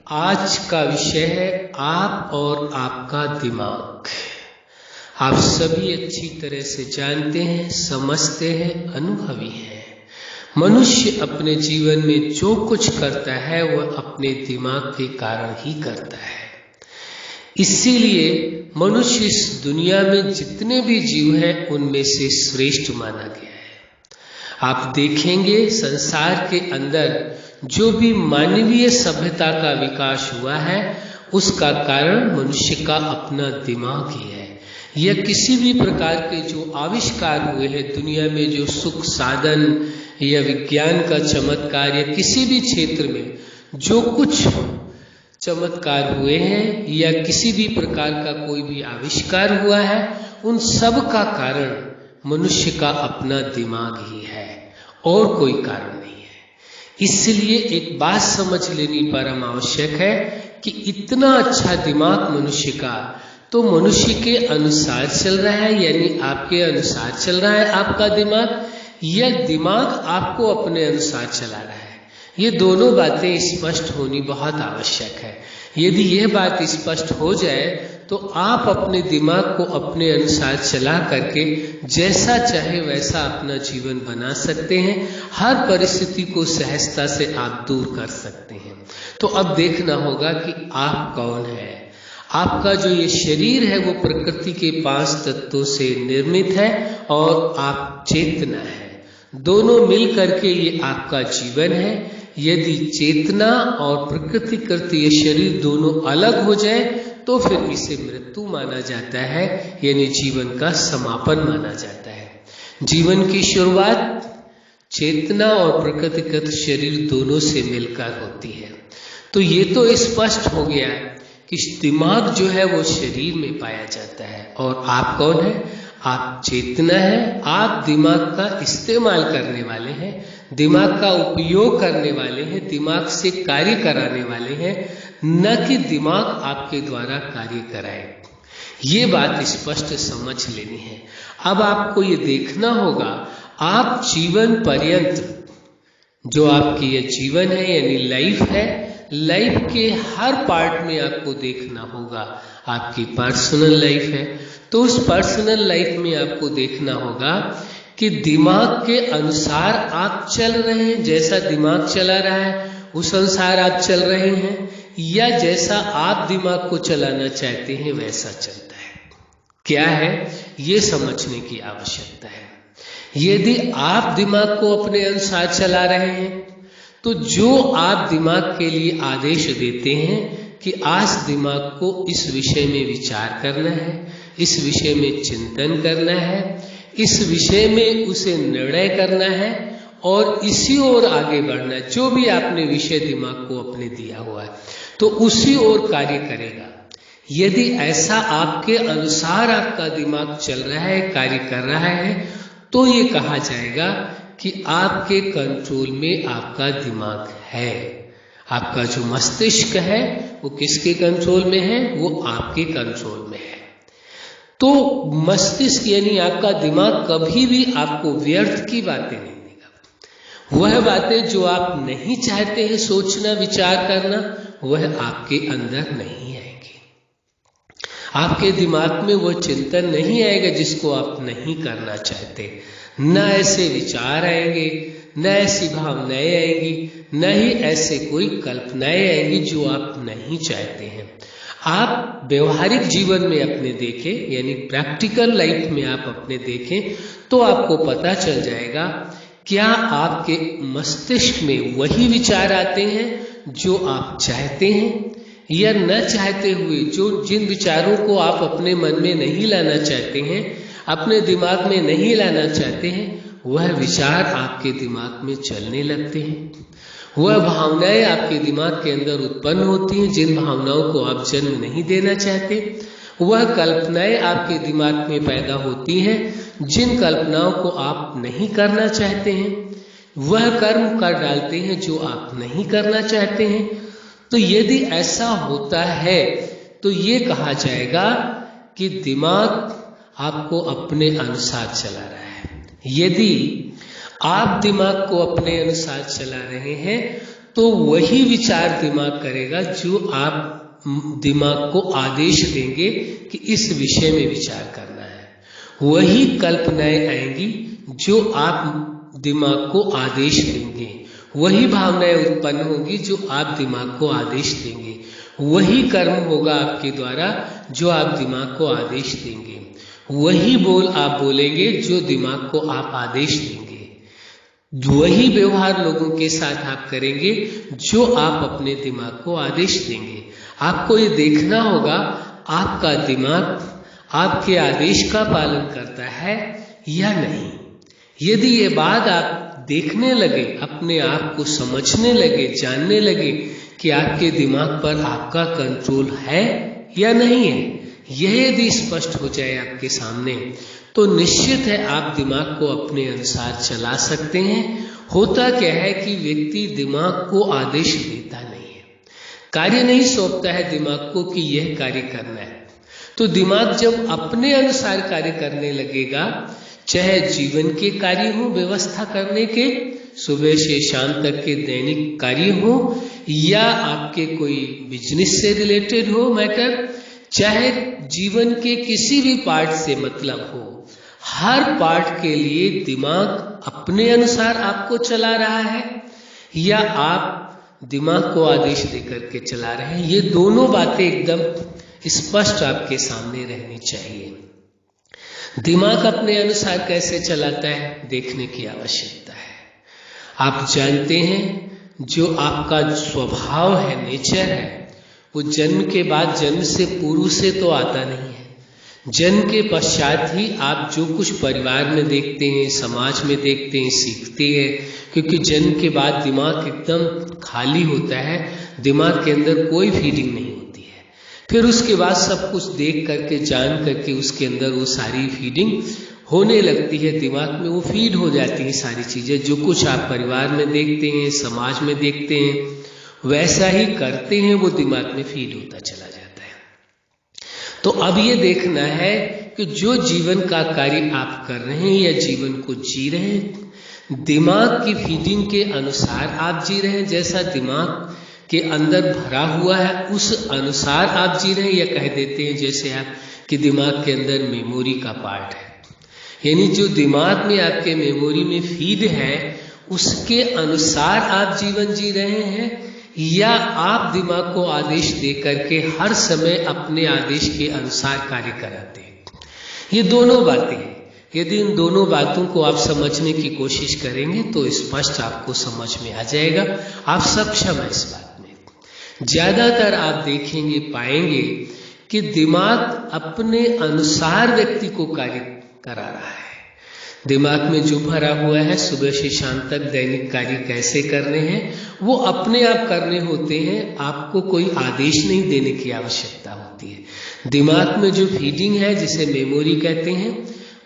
आज का विषय है आप और आपका दिमाग। आप सभी अच्छी तरह से जानते हैं, समझते हैं, अनुभवी हैं। मनुष्य अपने जीवन में जो कुछ करता है वह अपने दिमाग के कारण ही करता है। इसीलिए मनुष्य इस दुनिया में जितने भी जीव हैं उनमें से श्रेष्ठ माना गया है। आप देखेंगे संसार के अंदर जो भी मानवीय सभ्यता का विकास हुआ है उसका कारण मनुष्य का अपना दिमाग ही है। यह किसी भी प्रकार के जो आविष्कार हुए हैं दुनिया में, जो सुख साधन या विज्ञान का चमत्कार या किसी भी क्षेत्र में जो कुछ चमत्कार हुए हैं या किसी भी प्रकार का कोई भी आविष्कार हुआ है, उन सब का कारण मनुष्य का अपना दिमाग ही है और कोई कारण नहीं है। इसलिए एक बात समझ लेनी परम आवश्यक है कि इतना अच्छा दिमाग मनुष्य का, तो मनुष्य के अनुसार चल रहा है, यानी आपके अनुसार चल रहा है आपका दिमाग, या दिमाग आपको अपने अनुसार चला रहा है। ये दोनों बातें स्पष्ट होनी बहुत आवश्यक है। यदि यह बात स्पष्ट हो जाए तो आप अपने दिमाग को अपने अनुसार चला करके जैसा चाहे वैसा अपना जीवन बना सकते हैं। हर परिस्थिति को सहजता से आप दूर कर सकते हैं। तो अब देखना होगा कि आप कौन है। आपका जो ये शरीर है वो प्रकृति के 5 तत्वों से निर्मित है और आप चेतना है। दोनों मिल करके ये आपका जीवन है। यदि चेतना और प्रकृतिकृत ये शरीर दोनों अलग हो जाए तो फिर इसे मृत्यु माना जाता है, यानी जीवन का समापन माना जाता है। जीवन की शुरुआत चेतना और प्रकृतिकृत शरीर दोनों से मिलकर होती है। तो ये तो स्पष्ट हो गया कि दिमाग जो है वो शरीर में पाया जाता है। और आप कौन है? आप चेतना है। आप दिमाग का इस्तेमाल करने वाले हैं, दिमाग का उपयोग करने वाले हैं, दिमाग से कार्य कराने वाले हैं, न कि दिमाग आपके द्वारा कार्य कराए। ये बात स्पष्ट समझ लेनी है। अब आपको ये देखना होगा, आप जीवन पर्यंत जो आपकी ये जीवन है यानी लाइफ है, लाइफ के हर पार्ट में आपको देखना होगा। आपकी पर्सनल लाइफ है तो उस पर्सनल लाइफ में आपको देखना होगा कि दिमाग के अनुसार आप चल रहे हैं, जैसा दिमाग चला रहा है उस अनुसार आप चल रहे हैं, या जैसा आप दिमाग को चलाना चाहते हैं वैसा चलता है। क्या है ये समझने की आवश्यकता है। यदि आप दिमाग को अपने अनुसार चला रहे हैं तो जो आप दिमाग के लिए आदेश देते हैं कि आज दिमाग को इस विषय में विचार करना है, इस विषय में चिंतन करना है, इस विषय में उसे निर्णय करना है और इसी ओर आगे बढ़ना है, जो भी आपने विषय दिमाग को अपने दिया हुआ है तो उसी ओर कार्य करेगा। यदि ऐसा आपके अनुसार आपका दिमाग चल रहा है, कार्य कर रहा है, तो ये कहा जाएगा कि आपके कंट्रोल में आपका दिमाग है। आपका जो मस्तिष्क है वो किसके कंट्रोल में है? वो आपके कंट्रोल में है। तो मस्तिष्क यानी आपका दिमाग कभी भी आपको व्यर्थ की बातें नहीं देगा। वह बातें जो आप नहीं चाहते हैं सोचना, विचार करना, वह आपके अंदर नहीं आएगी। आपके दिमाग में वह चिंतन नहीं आएगा जिसको आप नहीं करना चाहते। न ऐसे विचार आएंगे, न ऐसी भावनाएं आएंगी, न ही ऐसे कोई कल्पनाएं आएंगी जो आप नहीं चाहते हैं। आप व्यवहारिक जीवन में अपने देखें, यानी प्रैक्टिकल लाइफ में आप अपने देखें तो आपको पता चल जाएगा क्या आपके मस्तिष्क में वही विचार आते हैं जो आप चाहते हैं, या न चाहते हुए जो जिन विचारों को आप अपने मन में नहीं लाना चाहते हैं, अपने दिमाग में नहीं लाना चाहते हैं, वह विचार आपके दिमाग में चलने लगते हैं। वह भावनाएं आपके दिमाग के अंदर उत्पन्न होती हैं जिन भावनाओं को आप जन्म नहीं देना चाहते। वह कल्पनाएं आपके दिमाग में पैदा होती हैं जिन कल्पनाओं को आप नहीं करना चाहते हैं। वह कर्म कर डालते हैं जो आप नहीं करना चाहते हैं। तो यदि ऐसा होता है तो ये कहा जाएगा कि दिमाग आपको अपने अनुसार चला रहा है। यदि आप दिमाग को अपने अनुसार चला रहे हैं तो वही विचार दिमाग करेगा जो आप दिमाग को आदेश देंगे कि इस विषय में विचार करना है। वही कल्पनाएं आएंगी जो आप दिमाग को आदेश देंगे, वही भावनाएं उत्पन्न होगी जो आप दिमाग को आदेश देंगे, वही कर्म होगा आपके द्वारा जो आप दिमाग को आदेश देंगे, वही बोल आप बोलेंगे जो दिमाग को आप आदेश देंगे, वही व्यवहार लोगों के साथ आप करेंगे जो आप अपने दिमाग को आदेश देंगे। आपको ये देखना होगा आपका दिमाग आपके आदेश का पालन करता है या नहीं। यदि ये बात आप देखने लगे, अपने आप को समझने लगे, जानने लगे कि आपके दिमाग पर आपका कंट्रोल है या नहीं है, यह यदि स्पष्ट हो जाए आपके सामने, तो निश्चित है आप दिमाग को अपने अनुसार चला सकते हैं। होता क्या है कि व्यक्ति दिमाग को आदेश देता नहीं है, कार्य नहीं सौंपता है दिमाग को कि यह कार्य करना है। तो दिमाग जब अपने अनुसार कार्य करने लगेगा, चाहे जीवन के कार्य हो व्यवस्था करने के, सुबह से शाम तक के दैनिक कार्य हो, या आपके कोई बिजनेस से रिलेटेड हो मैटर, चाहे जीवन के किसी भी पार्ट से मतलब हो, हर पार्ट के लिए दिमाग अपने अनुसार आपको चला रहा है या आप दिमाग को आदेश देकर के चला रहे हैं। ये दोनों बातें एकदम स्पष्ट आपके सामने रहनी चाहिए। दिमाग अपने अनुसार कैसे चलाता है देखने की आवश्यकता है। आप जानते हैं जो आपका स्वभाव है, नेचर है, वो जन्म के बाद, जन्म से पूर्व से तो आता नहीं है। जन्म के पश्चात ही आप जो कुछ परिवार में देखते हैं, समाज में देखते हैं, सीखते हैं, क्योंकि जन्म के बाद दिमाग एकदम खाली होता है, दिमाग के अंदर कोई फीडिंग नहीं होती है। फिर उसके बाद सब कुछ देख करके, जान करके उसके अंदर वो सारी फीडिंग होने लगती है, दिमाग में वो फीड हो जाती है सारी चीज़ें। जो कुछ आप परिवार में देखते हैं, समाज में देखते हैं, वैसा ही करते हैं, वो दिमाग में फीड होता चला जाता है। तो अब ये देखना है कि जो जीवन का कार्य आप कर रहे हैं या जीवन को जी रहे हैं, दिमाग की फीडिंग के अनुसार आप जी रहे हैं। जैसा दिमाग के अंदर भरा हुआ है उस अनुसार आप जी रहे हैं, या कह देते हैं जैसे आप कि दिमाग के अंदर मेमोरी का पार्ट है, यानी जो दिमाग में आपके मेमोरी में फीड है उसके अनुसार आप जीवन जी रहे हैं, या आप दिमाग को आदेश दे करके हर समय अपने आदेश के अनुसार कार्य कराते हैं। ये दोनों बातें हैं। यदि इन दोनों बातों को आप समझने की कोशिश करेंगे तो स्पष्ट आपको समझ में आ जाएगा, आप सक्षम है इस बात में। ज्यादातर आप देखेंगे, पाएंगे कि दिमाग अपने अनुसार व्यक्ति को कार्य करा रहा है। दिमाग में जो भरा हुआ है, सुबह से शाम तक दैनिक कार्य कैसे करने हैं, वो अपने आप करने होते हैं, आपको कोई आदेश नहीं देने की आवश्यकता होती है। दिमाग में जो फीडिंग है, जिसे मेमोरी कहते हैं,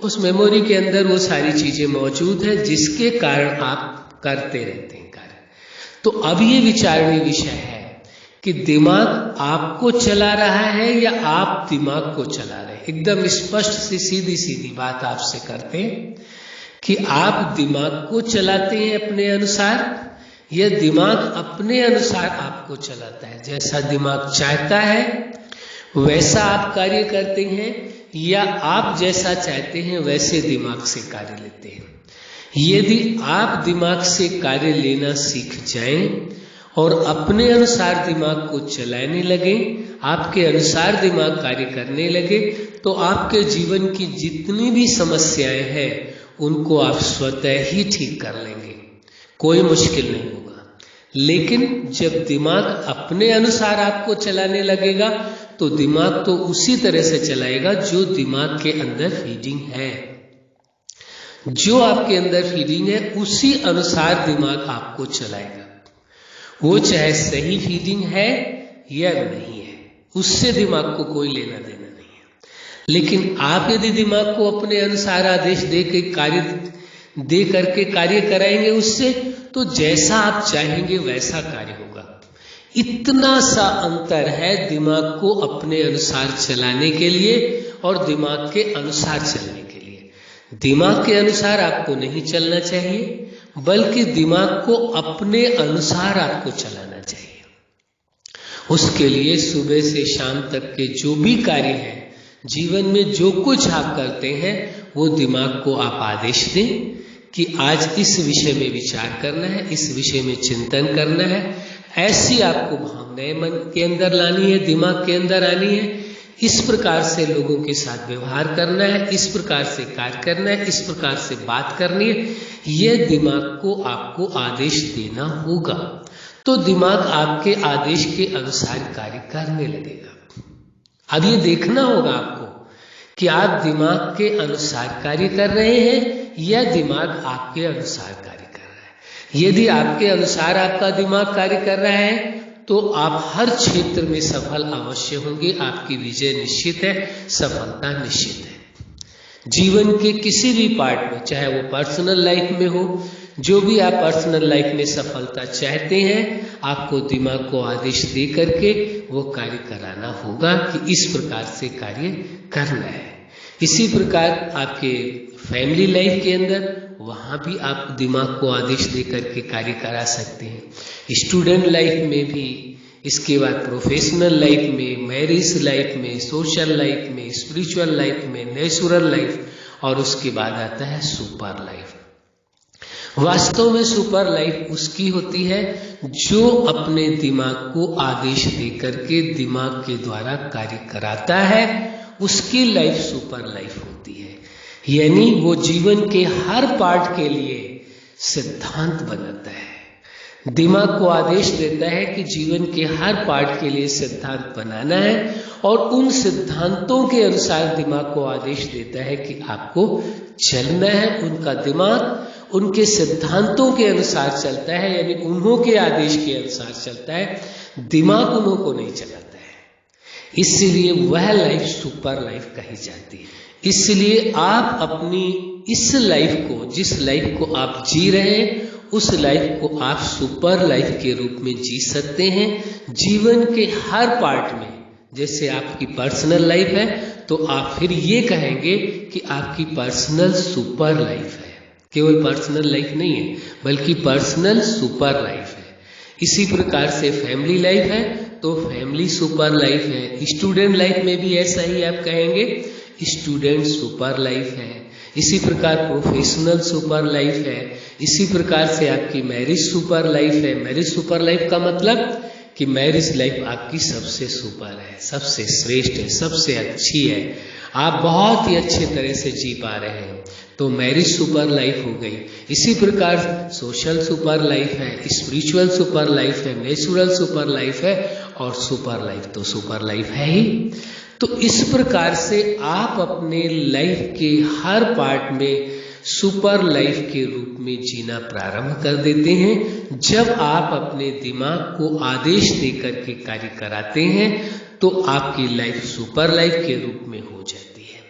उस मेमोरी के अंदर वो सारी चीजें मौजूद है जिसके कारण आप करते रहते हैं कार्य। तो अब ये विचारणीय विषय है कि दिमाग आपको चला रहा है या आप दिमाग को चला रहे हैं। एकदम स्पष्ट सी सीधी सीधी बात आपसे करते हैं कि आप दिमाग को चलाते हैं अपने अनुसार, या दिमाग अपने अनुसार आपको चलाता है। जैसा दिमाग चाहता है वैसा आप कार्य करते हैं, या आप जैसा चाहते हैं वैसे दिमाग से कार्य लेते हैं। यदि आप दिमाग से कार्य लेना सीख जाएं और अपने अनुसार दिमाग को चलाने लगे, आपके अनुसार दिमाग कार्य करने लगे, तो आपके जीवन की जितनी भी समस्याएं हैं उनको आप स्वतः ही ठीक कर लेंगे, कोई मुश्किल नहीं होगा। लेकिन जब दिमाग अपने अनुसार आपको चलाने लगेगा तो दिमाग तो उसी तरह से चलाएगा जो दिमाग के अंदर फीडिंग है। जो आपके अंदर फीडिंग है उसी अनुसार दिमाग आपको चलाएगा। वो चाहे सही फीडिंग है या नहीं है, उससे दिमाग को कोई लेना देना नहीं है। लेकिन आप यदि दिमाग को अपने अनुसार आदेश दे करके कार्य कराएंगे उससे, तो जैसा आप चाहेंगे वैसा कार्य होगा। इतना सा अंतर है दिमाग को अपने अनुसार चलाने के लिए और दिमाग के अनुसार चलने के लिए। दिमाग के अनुसार आपको नहीं चलना चाहिए, बल्कि दिमाग को अपने अनुसार आपको चलाना चाहिए। उसके लिए सुबह से शाम तक के जो भी कार्य हैं, जीवन में जो कुछ आप करते हैं, वो दिमाग को आप आदेश दें कि आज इस विषय में विचार करना है, इस विषय में चिंतन करना है, ऐसी आपको भावनाएं मन के अंदर लानी है, दिमाग के अंदर आनी है, इस प्रकार से लोगों के साथ व्यवहार करना है, इस प्रकार से कार्य करना है, इस प्रकार से बात करनी है। यह दिमाग को आपको आदेश देना होगा, तो दिमाग आपके आदेश के अनुसार कार्य करने लगेगा। अब ये देखना होगा आपको कि आप दिमाग के अनुसार कार्य कर रहे हैं या दिमाग आपके अनुसार कार्य कर रहा है। यदि आपके अनुसार आपका दिमाग कार्य कर रहा है तो आप हर क्षेत्र में सफल अवश्य होंगे, आपकी विजय निश्चित है, सफलता निश्चित है। जीवन के किसी भी पार्ट में, चाहे वो पर्सनल लाइफ में हो, जो भी आप पर्सनल लाइफ में सफलता चाहते हैं, आपको दिमाग को आदेश दे करके वो कार्य कराना होगा कि इस प्रकार से कार्य करना है। इसी प्रकार आपके फैमिली लाइफ के अंदर, वहाँ भी आप दिमाग को आदेश दे करके कार्य करा सकते हैं। स्टूडेंट लाइफ में भी, इसके बाद प्रोफेशनल लाइफ में, मैरिज लाइफ में, सोशल लाइफ में, स्पिरिचुअल लाइफ में, नेचुरल लाइफ, और उसके बाद आता है सुपर लाइफ। वास्तव में सुपर लाइफ उसकी होती है जो अपने दिमाग को आदेश दे करके दिमाग के द्वारा कार्य कराता है, उसकी लाइफ सुपर लाइफ होती है। यानी वो जीवन के हर पार्ट के लिए सिद्धांत बनाता है, दिमाग को आदेश देता है कि जीवन के हर पार्ट के लिए सिद्धांत बनाना है, और उन सिद्धांतों के अनुसार दिमाग को आदेश देता है कि आपको चलना है। उनका दिमाग उनके सिद्धांतों के अनुसार चलता है, यानी उन्हों के आदेश के अनुसार चलता है, दिमाग उन्हों को नहीं चलाता है। इसलिए वह लाइफ सुपर लाइफ कही जाती है। इसलिए आप अपनी इस लाइफ को, जिस लाइफ को आप जी रहे हैं, उस लाइफ को आप सुपर लाइफ के रूप में जी सकते हैं। जीवन के हर पार्ट में, जैसे आपकी पर्सनल लाइफ है तो आप फिर ये कहेंगे कि आपकी पर्सनल सुपर लाइफ है। केवल पर्सनल लाइफ नहीं है, बल्कि पर्सनल सुपर लाइफ है। इसी प्रकार से फैमिली लाइफ है तो फैमिली सुपर लाइफ है। स्टूडेंट लाइफ में भी ऐसा ही आप कहेंगे, स्टूडेंट सुपर लाइफ है। इसी प्रकार प्रोफेशनल सुपर लाइफ है। इसी प्रकार से आपकी मैरिज सुपर लाइफ है। मैरिज सुपर लाइफ का मतलब कि मैरिज लाइफ आपकी सबसे सुपर है, सबसे श्रेष्ठ है, सबसे अच्छी है, आप बहुत ही अच्छे तरह से जी पा रहे हैं, तो मैरिज सुपर लाइफ हो गई। इसी प्रकार सोशल सुपर लाइफ है, स्पिरिचुअल सुपर लाइफ है, नेचुरल सुपर लाइफ है, और सुपर लाइफ तो सुपर लाइफ है ही। तो इस प्रकार से आप अपने लाइफ के हर पार्ट में सुपर लाइफ के रूप में जीना प्रारंभ कर देते हैं। जब आप अपने दिमाग को आदेश देकर के कार्य कराते हैं तो आपकी लाइफ सुपर लाइफ के रूप में हो जाती है।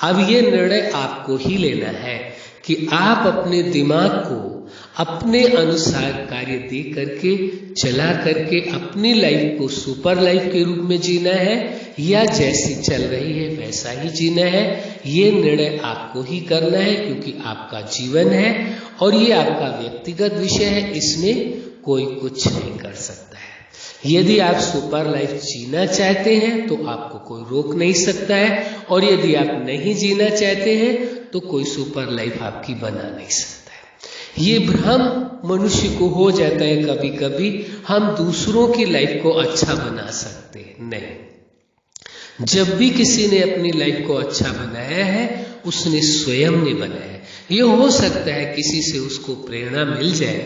अब ये निर्णय आपको ही लेना है कि आप अपने दिमाग को अपने अनुसार कार्य दे करके, चला करके अपनी लाइफ को सुपर लाइफ के रूप में जीना है, या जैसी चल रही है वैसा ही जीना है। ये निर्णय आपको ही करना है, क्योंकि आपका जीवन है और ये आपका व्यक्तिगत विषय है, इसमें कोई कुछ नहीं कर सकता है। यदि आप सुपर लाइफ जीना चाहते हैं तो आपको कोई रोक नहीं सकता है, और यदि आप नहीं जीना चाहते हैं तो कोई सुपर लाइफ आपकी बना नहीं सकता है। ये भ्रम मनुष्य को हो जाता है कभी कभी, हम दूसरों की लाइफ को अच्छा बना सकते हैं। नहीं, जब भी किसी ने अपनी लाइफ को अच्छा बनाया है, उसने स्वयं ने बनाया है। ये हो सकता है किसी से उसको प्रेरणा मिल जाए,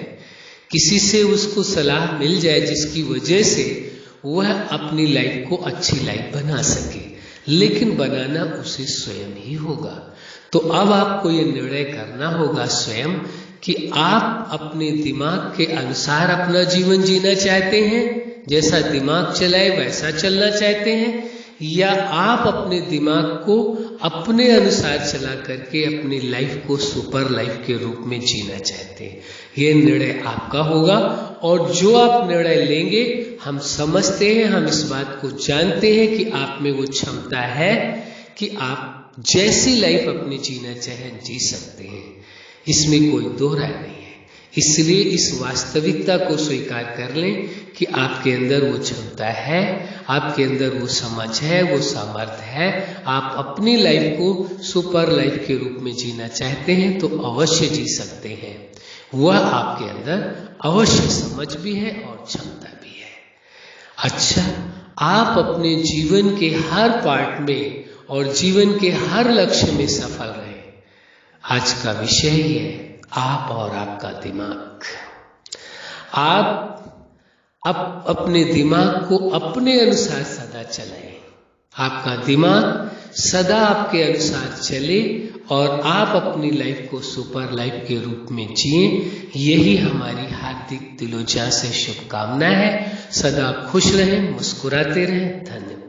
किसी से उसको सलाह मिल जाए, जिसकी वजह से वह अपनी लाइफ को अच्छी लाइफ बना सके, लेकिन बनाना उसे स्वयं ही होगा। तो अब आपको ये निर्णय करना होगा स्वयं कि आप अपने दिमाग के अनुसार अपना जीवन जीना चाहते हैं, जैसा दिमाग चलाए वैसा चलना चाहते हैं, या आप अपने दिमाग को अपने अनुसार चला करके अपनी लाइफ को सुपर लाइफ के रूप में जीना चाहते हैं। ये निर्णय आपका होगा, और जो आप निर्णय लेंगे, हम समझते हैं, हम इस बात को जानते हैं कि आप में वो क्षमता है कि आप जैसी लाइफ अपनी जीना चाहें जी सकते हैं। इसमें कोई दो राय नहीं है। इसलिए इस वास्तविकता को स्वीकार कर लें कि आपके अंदर वो क्षमता है, आपके अंदर वो समझ है, वो सामर्थ्य है। आप अपनी लाइफ को सुपर लाइफ के रूप में जीना चाहते हैं तो अवश्य जी सकते हैं। वह आपके अंदर अवश्य समझ भी है और क्षमता भी है। अच्छा, आप अपने जीवन के हर पार्ट में और जीवन के हर लक्ष्य में सफल रहे। आज का विषय ही है आप और आपका दिमाग। आप अपने दिमाग को अपने अनुसार सदा चलाएं। आपका दिमाग सदा आपके अनुसार चले और आप अपनी लाइफ को सुपर लाइफ के रूप में जिए। यही हमारी हार्दिक दिलों जान से शुभकामना है। सदा खुश रहें, मुस्कुराते रहें। धन्यवाद।